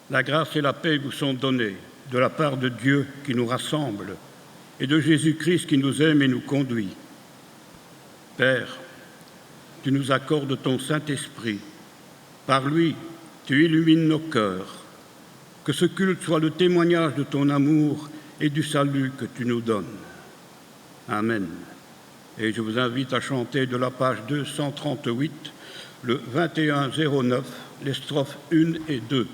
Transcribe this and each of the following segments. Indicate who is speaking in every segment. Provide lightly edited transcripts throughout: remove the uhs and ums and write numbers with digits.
Speaker 1: La grâce et la paix vous sont données de la part de Dieu qui nous rassemble et de Jésus-Christ qui nous aime et nous conduit. Père, tu nous accordes ton Saint-Esprit. Par lui, tu illumines nos cœurs. Que ce culte soit le témoignage de ton amour et du salut que tu nous donnes. Amen. Et je vous invite à chanter de la page 238, le 2109, les strophes 1 et 2.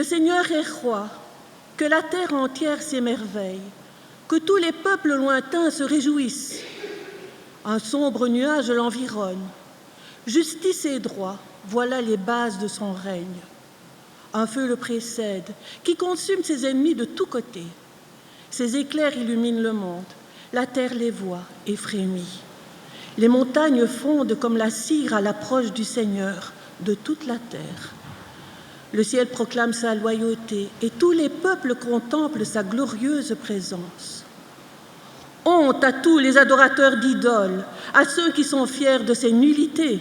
Speaker 2: Le Seigneur est roi, que la terre entière s'émerveille, que tous les peuples lointains se réjouissent. Un sombre nuage l'environne. Justice et droit, voilà les bases de son règne. Un feu le précède, qui consume ses ennemis de tous côtés. Ses éclairs illuminent le monde, la terre les voit et frémit. Les montagnes fondent comme la cire à l'approche du Seigneur de toute la terre. Le ciel proclame sa loyauté et tous les peuples contemplent sa glorieuse présence. Honte à tous les adorateurs d'idoles, à ceux qui sont fiers de ses nullités.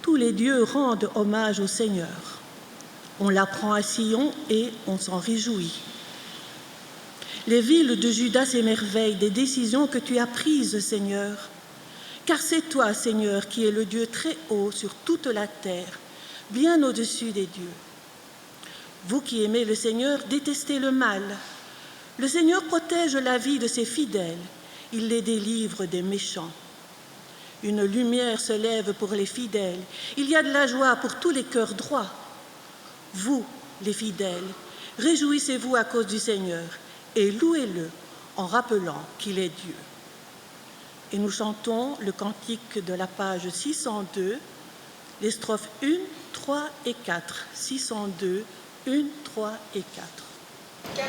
Speaker 2: Tous les dieux rendent hommage au Seigneur. On l'apprend à Sion et on s'en réjouit. Les villes de Juda s'émerveillent des décisions que tu as prises, Seigneur. Car c'est toi, Seigneur, qui es le Dieu très haut sur toute la terre, bien au-dessus des dieux. Vous qui aimez le Seigneur, détestez le mal. Le Seigneur protège la vie de ses fidèles, il les délivre des méchants. Une lumière se lève pour les fidèles, il y a de la joie pour tous les cœurs droits. Vous, les fidèles, réjouissez-vous à cause du Seigneur et louez-le en rappelant qu'il est Dieu. Et nous chantons le cantique de la page 602, les strophes 1, 3 et 4. 602, 1, 3 et 4.
Speaker 3: 41-29.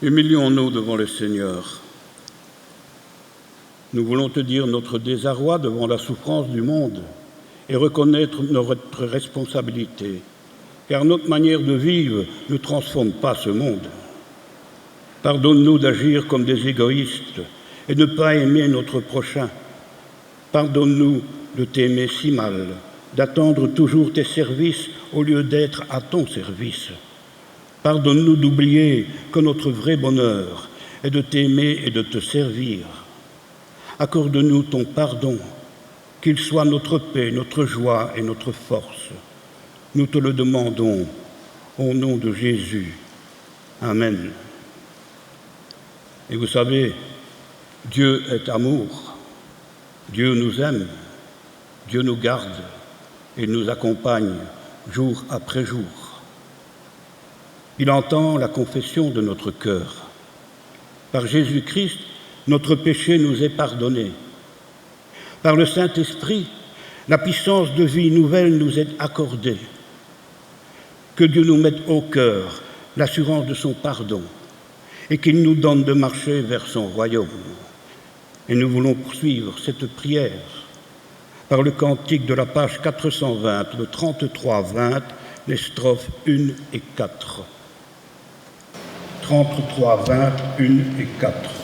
Speaker 1: Humilions-nous devant le Seigneur. Nous voulons te dire notre désarroi devant la souffrance du monde et reconnaître notre responsabilité, car notre manière de vivre ne transforme pas ce monde. Pardonne-nous d'agir comme des égoïstes et de ne pas aimer notre prochain. Pardonne-nous de t'aimer si mal, d'attendre toujours tes services au lieu d'être à ton service. Pardonne-nous d'oublier que notre vrai bonheur est de t'aimer et de te servir. Accorde-nous ton pardon, qu'il soit notre paix, notre joie et notre force. Nous te le demandons au nom de Jésus. Amen. Et vous savez, Dieu est amour. Dieu nous aime. Dieu nous garde et nous accompagne jour après jour. Il entend la confession de notre cœur. Par Jésus-Christ, notre péché nous est pardonné. Par le Saint-Esprit, la puissance de vie nouvelle nous est accordée. Que Dieu nous mette au cœur l'assurance de son pardon et qu'il nous donne de marcher vers son royaume. Et nous voulons poursuivre cette prière par le cantique de la page 420, le 33-20, les strophes 1 et 4. 33, 20, 1 et 4.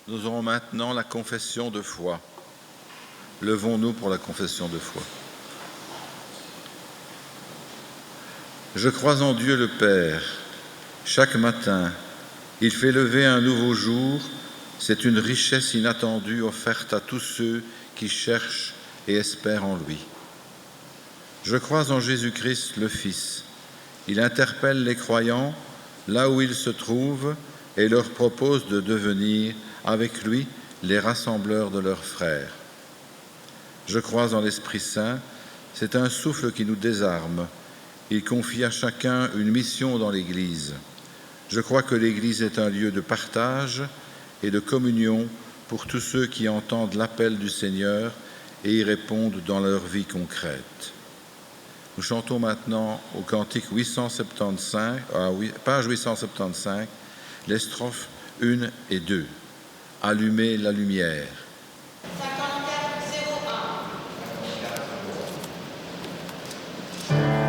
Speaker 3: Nous aurons maintenant la confession de foi. Levons-nous pour la confession de foi. Je crois en Dieu le Père. Chaque matin, il fait lever un nouveau jour. C'est une richesse inattendue offerte à tous ceux qui cherchent et espèrent en lui. Je crois en Jésus-Christ, le Fils. Il interpelle les croyants là où ils se trouvent et leur propose de devenir avec lui les rassembleurs de leurs frères. Je crois en l'Esprit Saint, c'est un souffle qui nous désarme. Il confie à chacun une mission dans l'Église. Je crois que l'Église est un lieu de partage et de communion pour tous ceux qui entendent l'appel du Seigneur et y répondent dans leur vie concrète. Nous chantons maintenant au cantique 875, page 875, les strophes 1 et 2. Allumez la lumière.
Speaker 4: 51.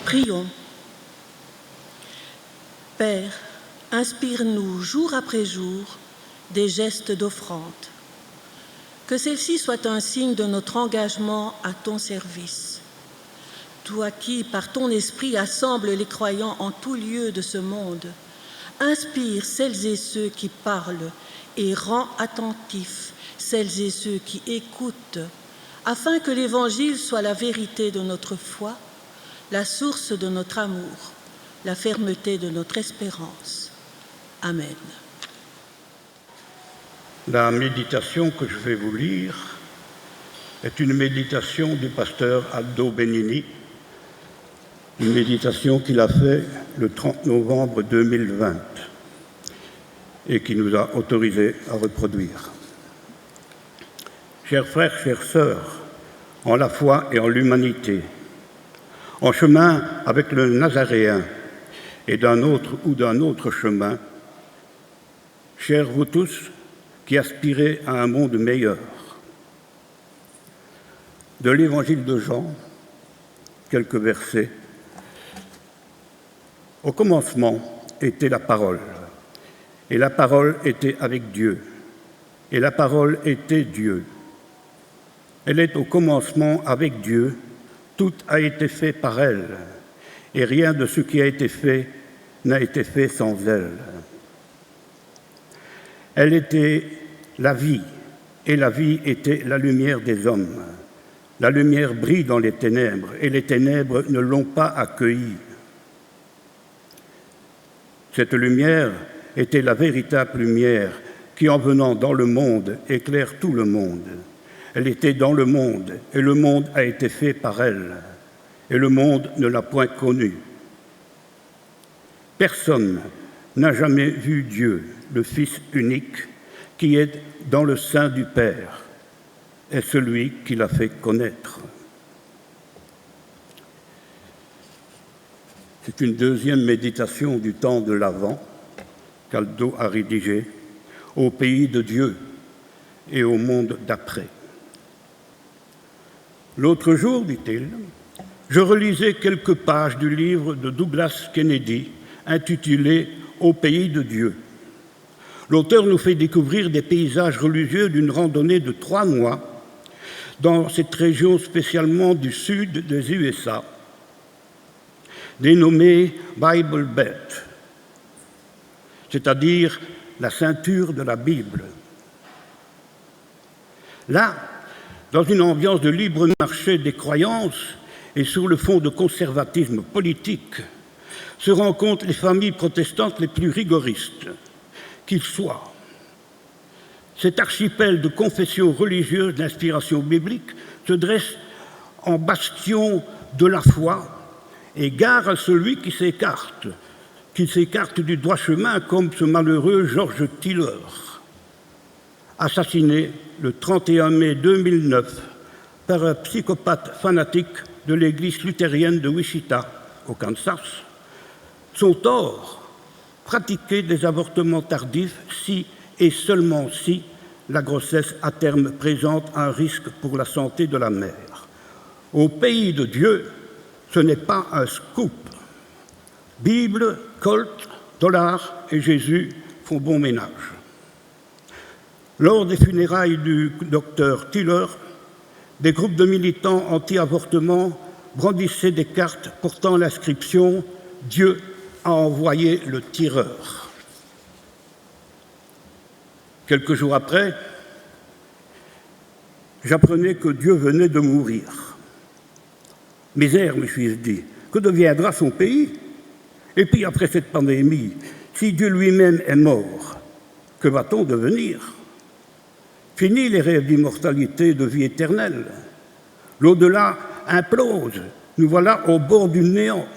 Speaker 2: Prions. Père, inspire-nous jour après jour des gestes d'offrande. Que celle-ci soit un signe de notre engagement à ton service. Toi qui, par ton esprit, assembles les croyants en tout lieu de ce monde, inspire celles et ceux qui parlent et rends attentifs celles et ceux qui écoutent, afin que l'Évangile soit la vérité de notre foi, la source de notre amour, la fermeté de notre espérance. Amen.
Speaker 1: La méditation que je vais vous lire est une méditation du pasteur Aldo Benini, une méditation qu'il a faite le 30 novembre 2020 et qui nous a autorisés à reproduire. Chers frères, chères sœurs, en la foi et en l'humanité, en chemin avec le Nazaréen et d'un autre chemin, chers vous tous qui aspirez à un monde meilleur. De l'Évangile de Jean, quelques versets. Au commencement était la parole, et la parole était avec Dieu, et la parole était Dieu. Elle est au commencement avec Dieu, tout a été fait par elle, et rien de ce qui a été fait n'a été fait sans elle. Elle était la vie, et la vie était la lumière des hommes. La lumière brille dans les ténèbres, et les ténèbres ne l'ont pas accueillie. Cette lumière était la véritable lumière qui, en venant dans le monde, éclaire tout le monde. Elle était dans le monde, et le monde a été fait par elle, et le monde ne l'a point connue. Personne n'a jamais vu Dieu, le Fils unique, qui est dans le sein du Père, est celui qui l'a fait connaître. C'est une deuxième méditation du temps de l'Avent qu'Aldo a rédigée, au pays de Dieu et au monde d'après. L'autre jour, dit-il, je relisais quelques pages du livre de Douglas Kennedy intitulé « Au pays de Dieu ». L'auteur nous fait découvrir des paysages religieux d'une randonnée de 3 mois dans cette région spécialement du sud des USA, dénommée Bible Belt, c'est-à-dire la ceinture de la Bible. Là, dans une ambiance de libre marché des croyances et sur le fond de conservatisme politique, se rencontrent les familles protestantes les plus rigoristes qu'ils soient. Cet archipel de confessions religieuses d'inspiration biblique se dresse en bastion de la foi et gare à celui qui s'écarte du droit chemin, comme ce malheureux George Tiller, assassiné le 31 mai 2009 par un psychopathe fanatique de l'église luthérienne de Wichita, au Kansas. Son tort, pratiquer des avortements tardifs si et seulement si la grossesse à terme présente un risque pour la santé de la mère. Au pays de Dieu, ce n'est pas un scoop. Bible, Colt, dollars et Jésus font bon ménage. Lors des funérailles du docteur Tiller, des groupes de militants anti-avortement brandissaient des cartes portant l'inscription « Dieu a envoyé le tireur ». Quelques jours après, j'apprenais que Dieu venait de mourir. Misère, me suis-je dit, que deviendra son pays? Et puis après cette pandémie, si Dieu lui-même est mort, que va-t-on devenir? Fini les rêves d'immortalité et de vie éternelle. L'au-delà implose, nous voilà au bord du néant.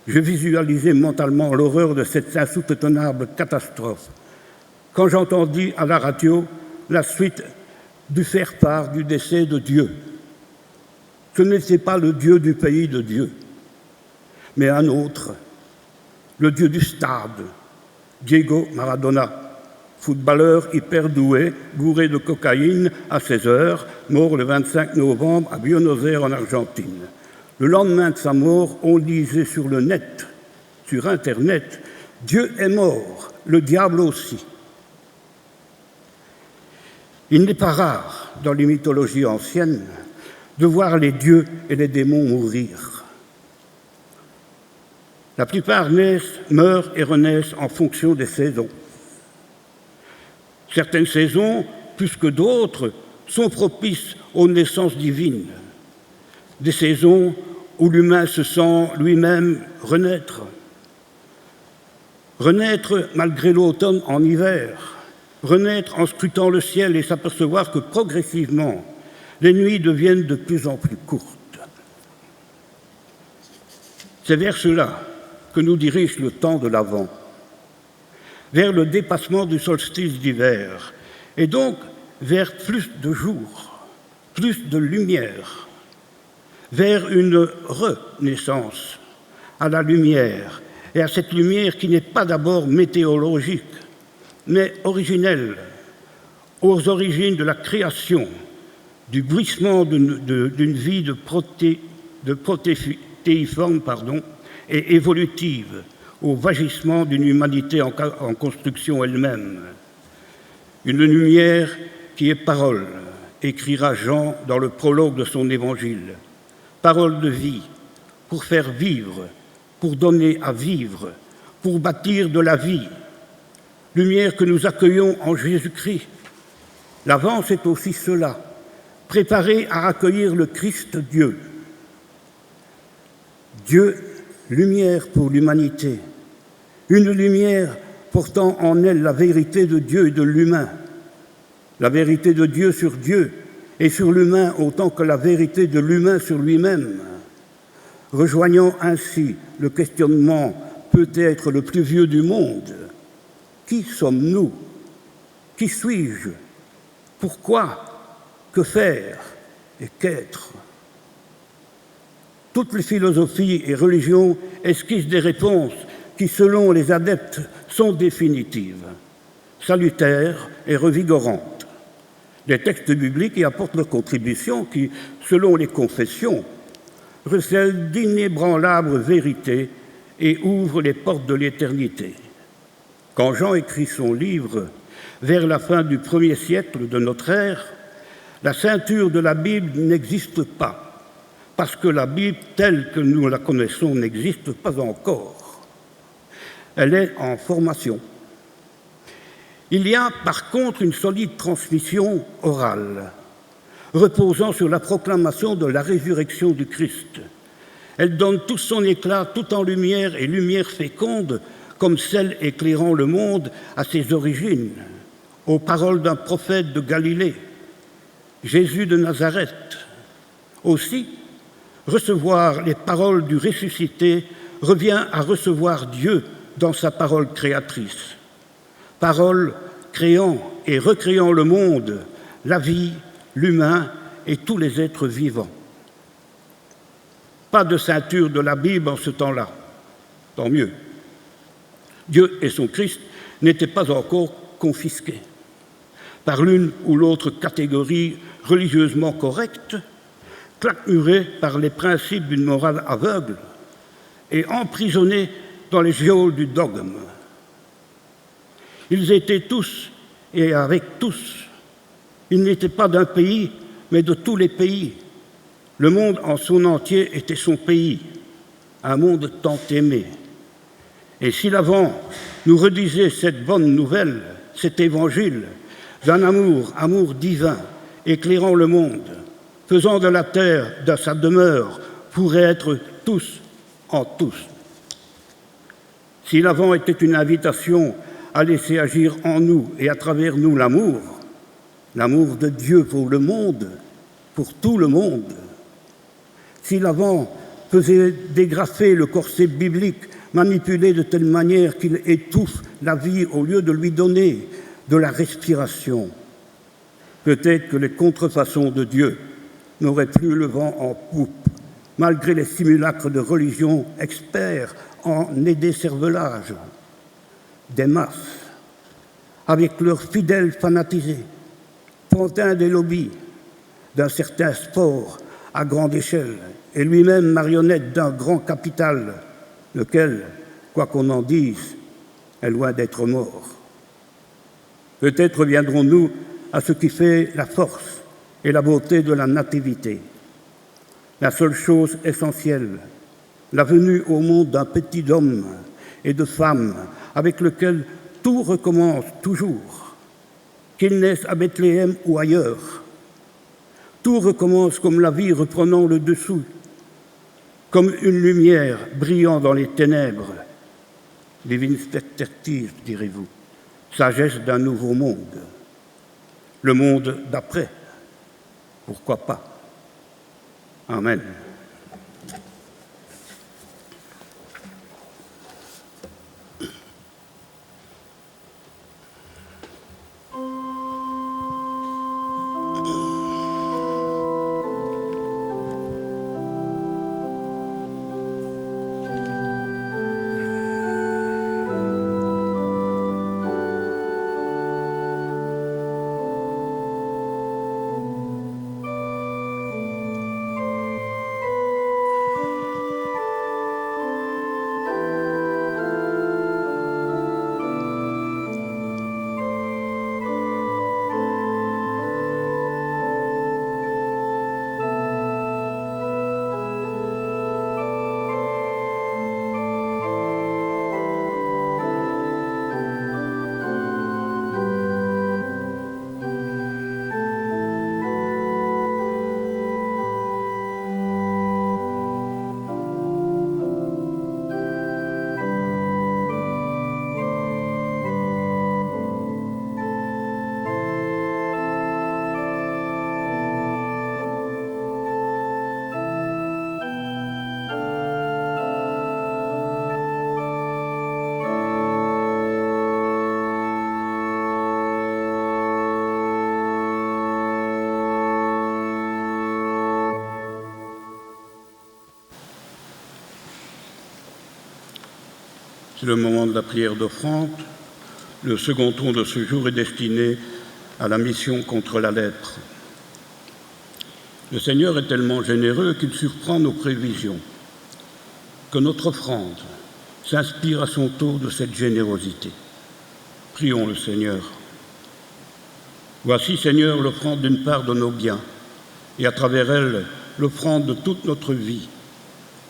Speaker 1: Je visualisais mentalement l'horreur de cette insoutenable catastrophe quand j'entendis à la radio la suite du faire-part du décès de Dieu. Ce n'était pas le Dieu du pays de Dieu, mais un autre, le Dieu du stade, Diego Maradona, footballeur hyper doué, bourré de cocaïne à 16 heures, mort le 25 novembre à Buenos Aires en Argentine. Le lendemain de sa mort, on lisait sur le net, sur Internet, « Dieu est mort, le diable aussi ». Il n'est pas rare, dans les mythologies anciennes, de voir les dieux et les démons mourir. La plupart naissent, meurent et renaissent en fonction des saisons. Certaines saisons, plus que d'autres, sont propices aux naissances divines. Des saisons où l'humain se sent lui-même renaître. Renaître malgré l'automne en hiver. Renaître en scrutant le ciel et s'apercevoir que progressivement, les nuits deviennent de plus en plus courtes. C'est vers cela que nous dirige le temps de l'Avent, vers le dépassement du solstice d'hiver, et donc vers plus de jour, plus de lumière, vers une renaissance à la lumière, et à cette lumière qui n'est pas d'abord météorologique, mais originelle, aux origines de la création, du bruissement d'une vie de protéiforme et évolutive, au vagissement d'une humanité en construction elle-même. Une lumière qui est parole, écrira Jean dans le prologue de son évangile. Parole de vie, pour faire vivre, pour donner à vivre, pour bâtir de la vie. Lumière que nous accueillons en Jésus-Christ. L'Avent, c'est aussi cela, préparer à accueillir le Christ Dieu. Dieu, lumière pour l'humanité, une lumière portant en elle la vérité de Dieu et de l'humain, la vérité de Dieu sur Dieu et sur l'humain autant que la vérité de l'humain sur lui-même, rejoignant ainsi le questionnement peut-être le plus vieux du monde. Qui sommes-nous? Qui suis-je? Pourquoi? Que faire et qu'être? Toutes les philosophies et religions esquissent des réponses qui, selon les adeptes, sont définitives, salutaires et revigorantes. Les textes bibliques y apportent leurs contributions qui, selon les confessions, recèlent d'inébranlables vérités et ouvrent les portes de l'éternité. Quand Jean écrit son livre vers la fin du 1er siècle de notre ère, la ceinture de la Bible n'existe pas, parce que la Bible telle que nous la connaissons n'existe pas encore. Elle est en formation. Il y a par contre une solide transmission orale, reposant sur la proclamation de la résurrection du Christ. Elle donne tout son éclat, tout en lumière et lumière féconde, comme celle éclairant le monde à ses origines, aux paroles d'un prophète de Galilée, Jésus de Nazareth. Aussi, recevoir les paroles du ressuscité revient à recevoir Dieu dans sa parole créatrice. Parole créant et recréant le monde, la vie, l'humain et tous les êtres vivants. Pas de ceinture de la Bible en ce temps-là, tant mieux. Dieu et son Christ n'étaient pas encore confisqués par l'une ou l'autre catégorie religieusement correcte, claquemurés par les principes d'une morale aveugle et emprisonnés dans les geôles du dogme. Ils étaient tous et avec tous. Ils n'étaient pas d'un pays, mais de tous les pays. Le monde en son entier était son pays, un monde tant aimé. Et si l'Avent nous redisait cette bonne nouvelle, cet évangile, d'un amour divin, éclairant le monde, faisant de la terre de sa demeure, pourrait être tous en tous. Si l'Avent était une invitation à laisser agir en nous et à travers nous l'amour de Dieu pour le monde, pour tout le monde, si l'Avent faisait dégrafer le corset biblique, manipulé de telle manière qu'il étouffe la vie au lieu de lui donner de la respiration, peut-être que les contrefaçons de Dieu n'auraient plus le vent en poupe, malgré les simulacres de religion experts en décervelage des masses, avec leurs fidèles fanatisés, pantins des lobbies d'un certain sport à grande échelle, et lui-même marionnette d'un grand capital, lequel, quoi qu'on en dise, est loin d'être mort. Peut-être viendrons-nous à ce qui fait la force et la beauté de la nativité. La seule chose essentielle, la venue au monde d'un petit homme et de femme avec lequel tout recommence toujours, qu'il naisse à Bethléem ou ailleurs. Tout recommence comme la vie reprenant le dessous, comme une lumière brillant dans les ténèbres. Divine perspective, direz-vous, sagesse d'un nouveau monde. Le monde d'après, pourquoi pas? Amen. C'est le moment de la prière d'offrande. Le second tour de ce jour est destiné à la mission contre la lèpre. Le Seigneur est tellement généreux qu'il surprend nos prévisions. Que notre offrande s'inspire à son tour de cette générosité. Prions le Seigneur. Voici, Seigneur, l'offrande d'une part de nos biens, et à travers elle, l'offrande de toute notre vie.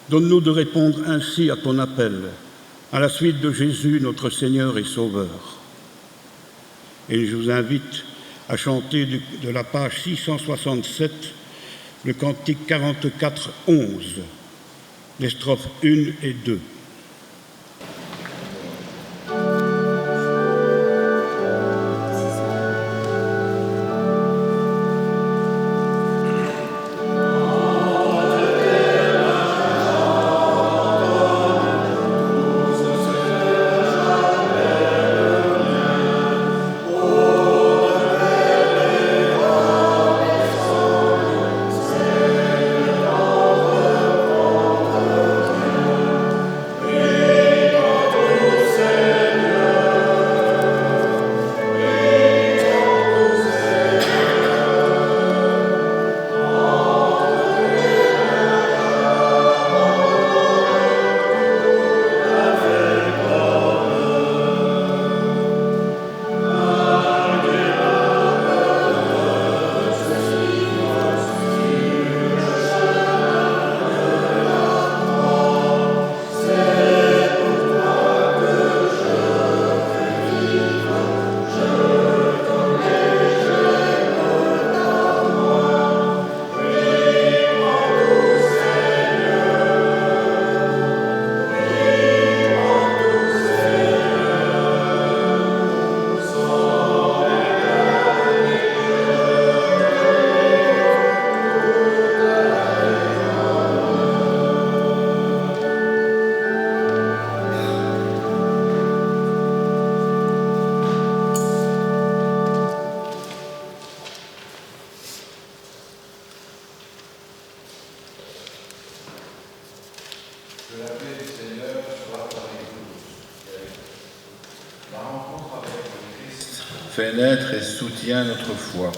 Speaker 1: Donne-nous de répondre ainsi à ton appel, à la suite de Jésus, notre Seigneur et Sauveur. Et je vous invite à chanter de la page 667, le cantique 44, 11, les strophes 1 et 2.
Speaker 3: Que la paix du Seigneur soit avec vous. La rencontre avec le Christ fait naître et soutient notre foi.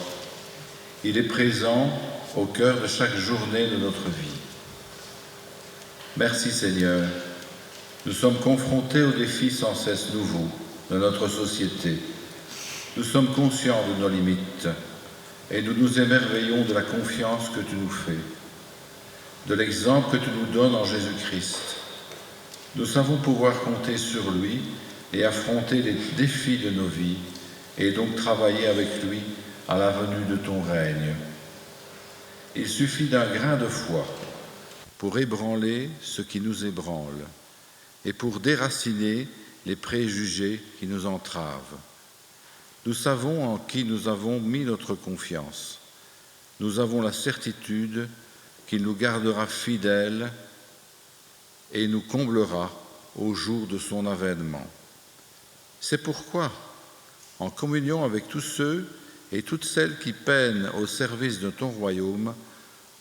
Speaker 3: Il est présent au cœur de chaque journée de notre vie. Merci Seigneur. Nous sommes confrontés aux défis sans cesse nouveaux de notre société. Nous sommes conscients de nos limites et nous nous émerveillons de la confiance que tu nous fais, de l'exemple que tu nous donnes en Jésus-Christ. Nous savons pouvoir compter sur lui et affronter les défis de nos vies et donc travailler avec lui à la venue de ton règne. Il suffit d'un grain de foi pour ébranler ce qui nous ébranle et pour déraciner les préjugés qui nous entravent. Nous savons en qui nous avons mis notre confiance. Nous avons la certitude qu'il nous gardera fidèles et nous comblera au jour de son avènement. C'est pourquoi, en communion avec tous ceux et toutes celles qui peinent au service de ton royaume,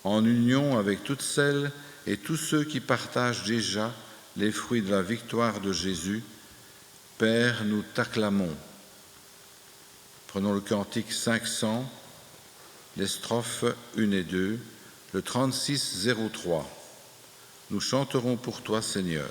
Speaker 3: en union avec toutes celles et tous ceux qui partagent déjà les fruits de la victoire de Jésus, Père, nous t'acclamons. Prenons le cantique 500, les strophes 1 et 2, le 3603. Nous chanterons pour toi, Seigneur.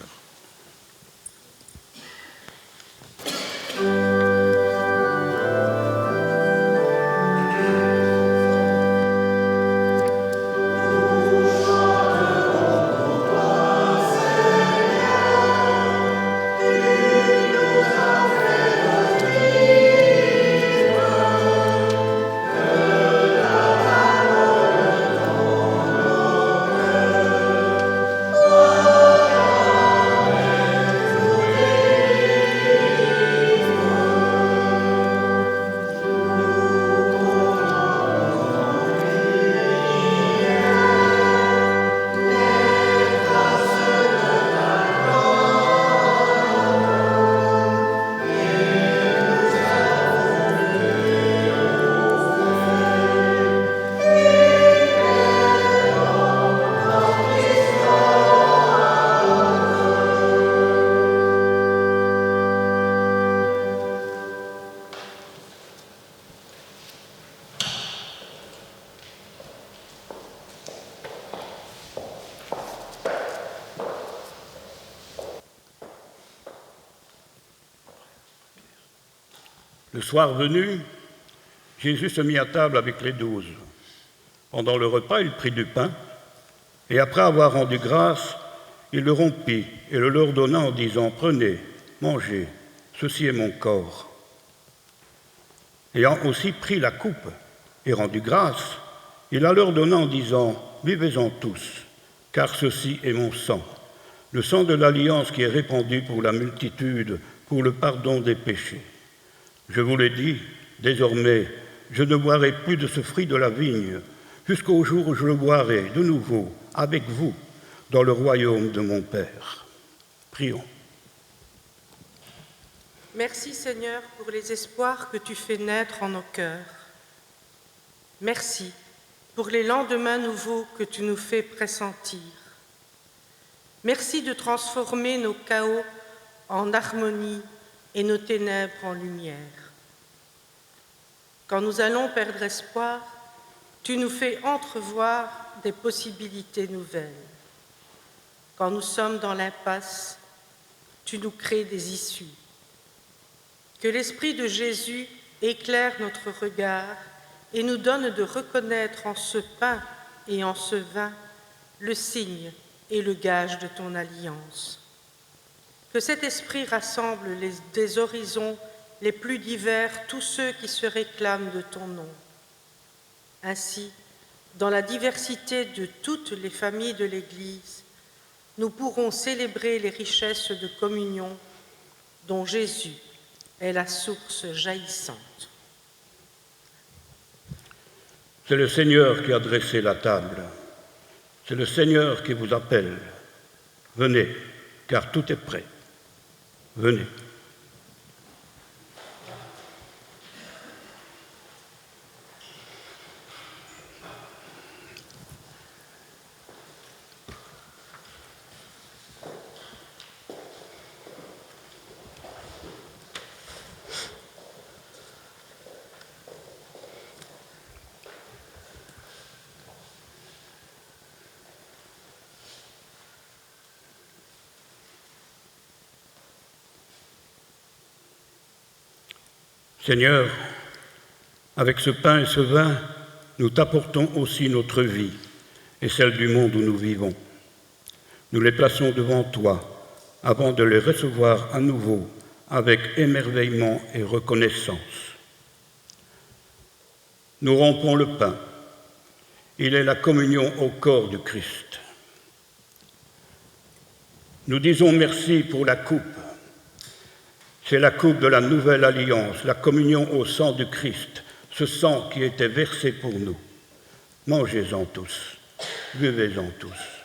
Speaker 1: Le soir venu, Jésus se mit à table avec les 12. Pendant le repas, il prit du pain, et après avoir rendu grâce, il le rompit et le leur donna en disant « Prenez, mangez, ceci est mon corps. » Ayant aussi pris la coupe et rendu grâce, il la leur donna en disant « Buvez-en tous, car ceci est mon sang, le sang de l'alliance qui est répandu pour la multitude, pour le pardon des péchés. Je vous l'ai dit, désormais, je ne boirai plus de ce fruit de la vigne, jusqu'au jour où je le boirai de nouveau avec vous dans le royaume de mon Père. » Prions.
Speaker 4: Merci Seigneur pour les espoirs que tu fais naître en nos cœurs. Merci pour les lendemains nouveaux que tu nous fais pressentir. Merci de transformer nos chaos en harmonie et nos ténèbres en lumière. Quand nous allons perdre espoir, tu nous fais entrevoir des possibilités nouvelles. Quand nous sommes dans l'impasse, tu nous crées des issues. Que l'Esprit de Jésus éclaire notre regard et nous donne de reconnaître en ce pain et en ce vin le signe et le gage de ton alliance. Que cet esprit rassemble des horizons les plus divers tous ceux qui se réclament de ton nom. Ainsi, dans la diversité de toutes les familles de l'Église, nous pourrons célébrer les richesses de communion dont Jésus est la source jaillissante.
Speaker 1: C'est le Seigneur qui a dressé la table. C'est le Seigneur qui vous appelle. Venez, car tout est prêt. Venez. Seigneur, avec ce pain et ce vin, nous t'apportons aussi notre vie et celle du monde où nous vivons. Nous les plaçons devant toi avant de les recevoir à nouveau avec émerveillement et reconnaissance. Nous rompons le pain. Il est la communion au corps du Christ. Nous disons merci pour la coupe. C'est la coupe de la nouvelle alliance, la communion au sang du Christ, ce sang qui était versé pour nous. Mangez-en tous, buvez-en tous.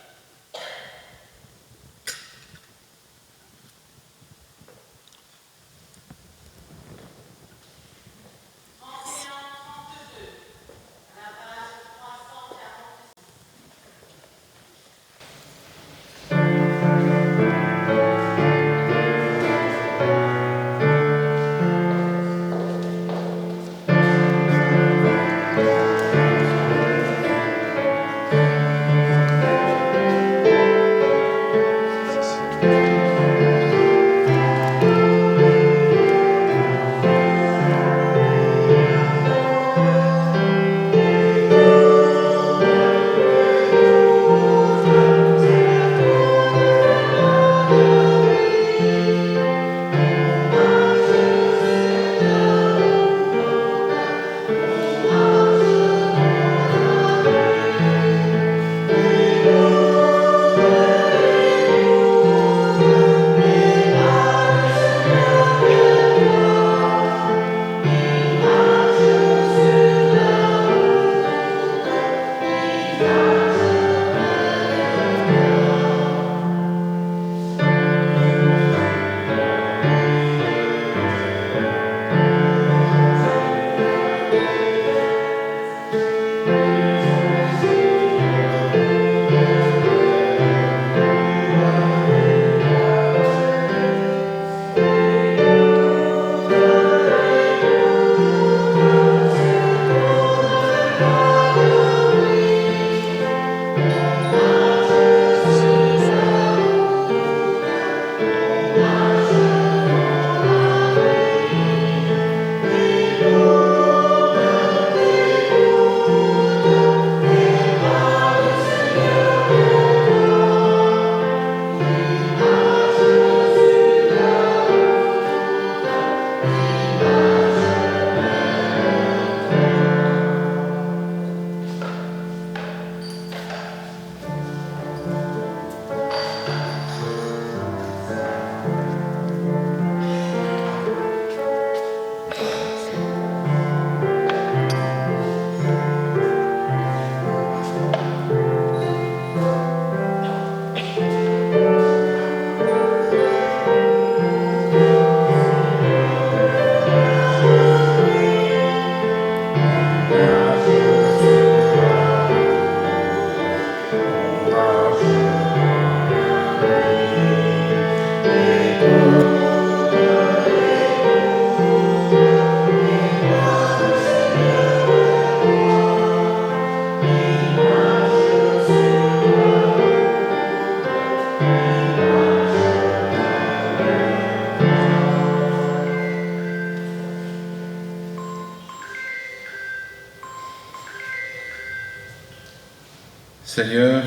Speaker 3: Seigneur,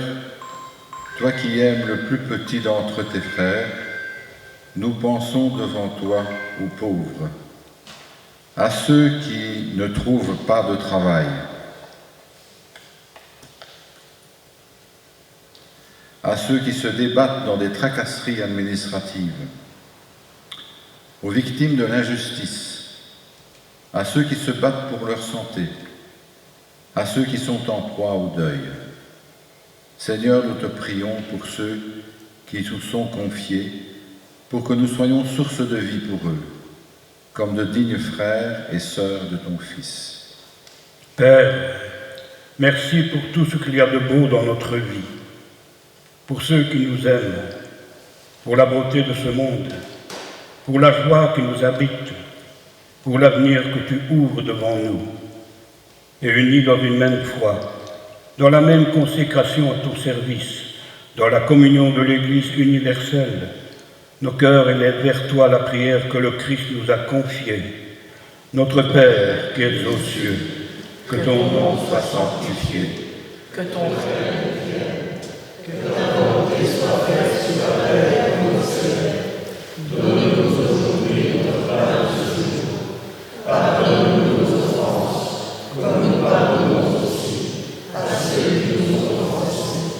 Speaker 3: toi qui aimes le plus petit d'entre tes frères, nous pensons devant toi aux pauvres, à ceux qui ne trouvent pas de travail, à ceux qui se débattent dans des tracasseries administratives, aux victimes de l'injustice, à ceux qui se battent pour leur santé, à ceux qui sont en proie au deuil. Seigneur, nous te prions pour ceux qui nous sont confiés, pour que nous soyons source de vie pour eux, comme de dignes frères et sœurs de ton Fils.
Speaker 1: Père, merci pour tout ce qu'il y a de beau dans notre vie, pour ceux qui nous aiment, pour la beauté de ce monde, pour la joie qui nous habite, pour l'avenir que tu ouvres devant nous, et unis dans une même foi, dans la même consécration à ton service, dans la communion de l'Église universelle, nos cœurs élèvent vers toi la prière que le Christ nous a confiée. Notre Père qui es aux cieux, que ton nom soit sanctifié,
Speaker 5: que ton règne vienne, que ta volonté soit faite sur la terre comme au ciel. Donne-nous aujourd'hui notre pain de ce jour. Pardonne-nous nos offenses, comme nous pardonnons aussi à ceux qui nous ont offensés.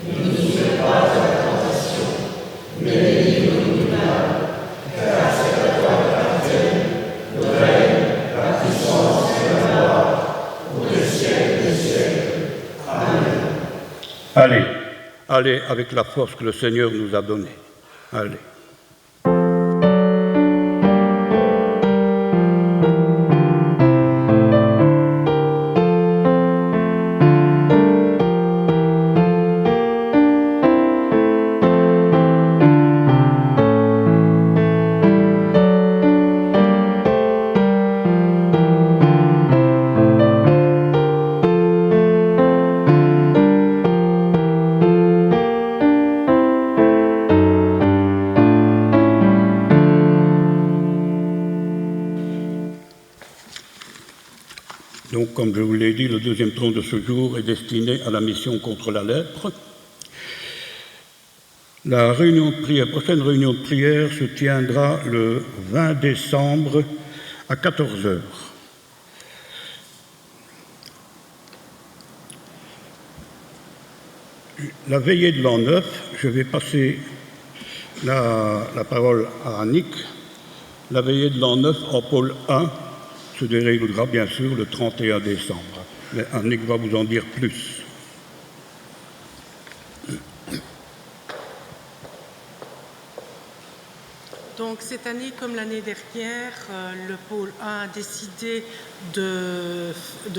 Speaker 5: Ne nous mets pas à la tentation, mais délivre-nous du mal, car c'est à toi qu'appartiennent le règne, la puissance et la gloire, pour les siècles des siècles. Amen.
Speaker 1: Allez avec la force que le Seigneur nous a donnée. Allez. Donc, comme je vous l'ai dit, le deuxième tronc de ce jour est destiné à la mission contre la lèpre. La prochaine réunion de prière se tiendra le 20 décembre à 14 h. La veillée de l'an 9, je vais passer la parole à Annick. La veillée de l'an 9 en pôle 1 se déroulera bien sûr le 31 décembre. Mais Annick va vous en dire plus.
Speaker 4: Donc cette année, comme l'année dernière, le pôle 1 a décidé de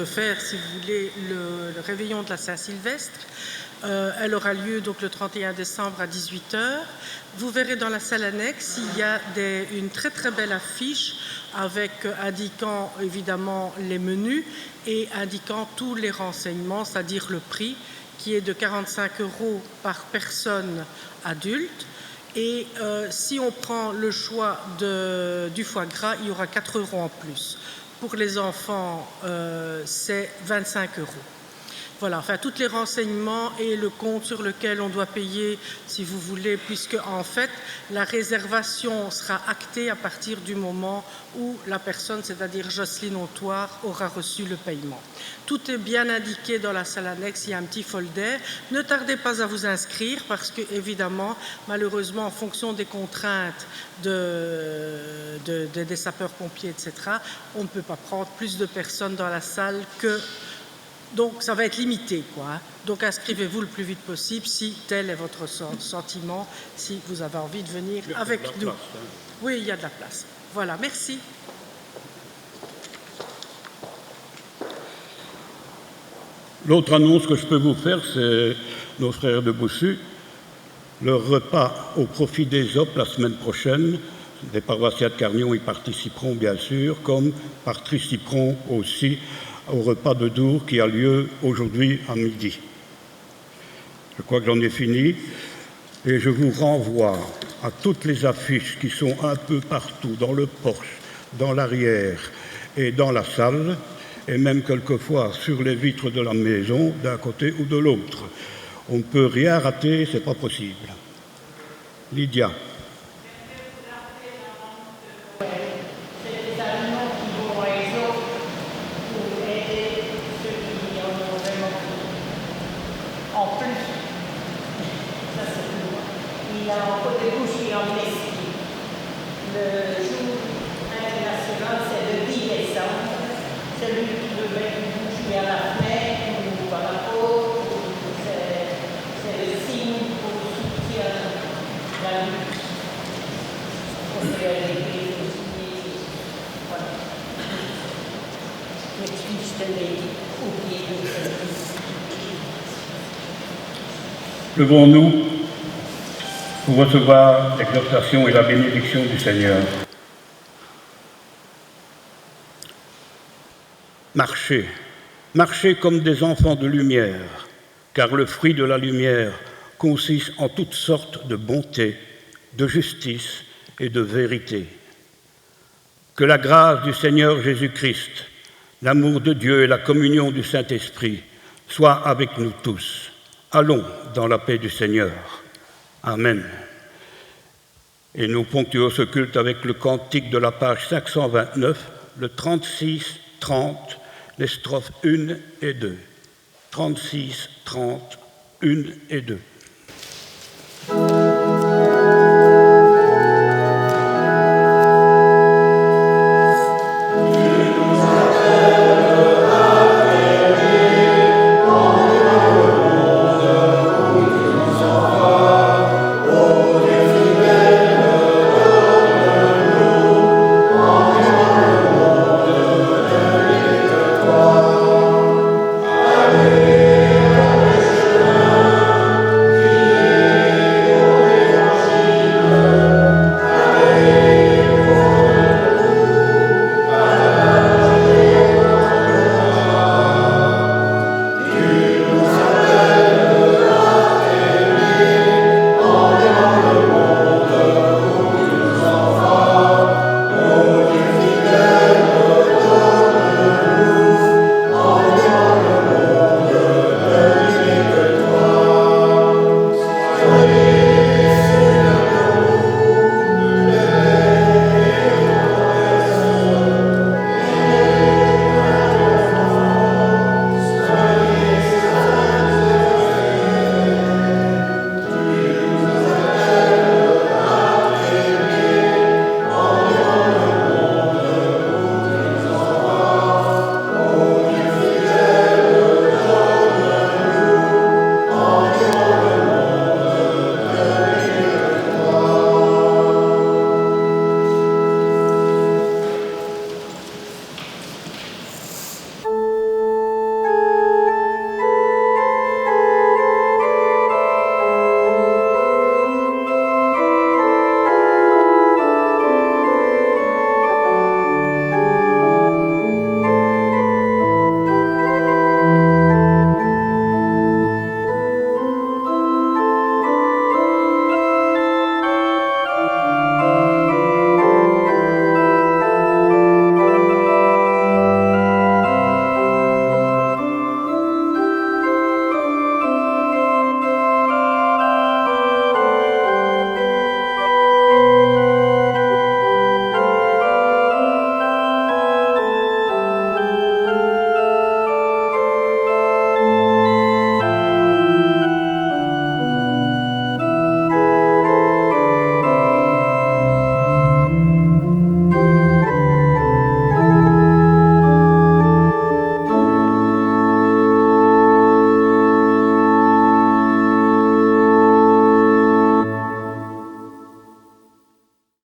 Speaker 4: faire, si vous voulez, le réveillon de la Saint-Sylvestre. Elle aura lieu donc le 31 décembre à 18 h. Vous verrez dans la salle annexe, il y a une très très belle affiche avec indiquant évidemment les menus et indiquant tous les renseignements, c'est-à-dire le prix qui est de 45 € par personne adulte. Et si on prend le choix du foie gras, il y aura 4 € en plus. Pour les enfants, c'est 25 €. Voilà, enfin, tous les renseignements et le compte sur lequel on doit payer, si vous voulez, puisque en fait, la réservation sera actée à partir du moment où la personne, c'est-à-dire Jocelyne Autoire, aura reçu le paiement. Tout est bien indiqué dans la salle annexe, il y a un petit folder. Ne tardez pas à vous inscrire parce que, évidemment, malheureusement, en fonction des contraintes des sapeurs-pompiers, etc., on ne peut pas prendre plus de personnes dans la salle que... Donc, ça va être limité, quoi. Donc, inscrivez-vous le plus vite possible si tel est votre sentiment, si vous avez envie de venir avec nous. Place, hein. Oui, il y a de la place. Voilà, merci.
Speaker 1: L'autre annonce que je peux vous faire, c'est nos frères de Boussu. Leur repas au profit des OP la semaine prochaine. Les paroissiens de Carnion y participeront, bien sûr, comme participeront aussi au repas de Dour qui a lieu aujourd'hui à midi. Je crois que j'en ai fini et je vous renvoie à toutes les affiches qui sont un peu partout, dans le porche, dans l'arrière et dans la salle, et même quelquefois sur les vitres de la maison, d'un côté ou de l'autre. On ne peut rien rater, c'est pas possible. Lydia.
Speaker 6: Il y a encore des bouches qui en mesquine. Le jour international, c'est le 10 décembre. Celui qui veut mettre une bouche à la fenêtre ou à la porte, c'est le signe pour soutien la lutte. On peut aller aussi. Voilà. Les fiches de l'équipe au pied de service.
Speaker 1: Levons-nous pour recevoir l'exhortation et la bénédiction du Seigneur. Marchez, marchez comme des enfants de lumière, car le fruit de la lumière consiste en toutes sortes de bonté, de justice et de vérité. Que la grâce du Seigneur Jésus-Christ, l'amour de Dieu et la communion du Saint-Esprit soient avec nous tous. Allons dans la paix du Seigneur. Amen. Et nous ponctuons ce culte avec le cantique de la page 529, le 36, 30, les strophes 1 et 2. 36, 30, 1 et 2.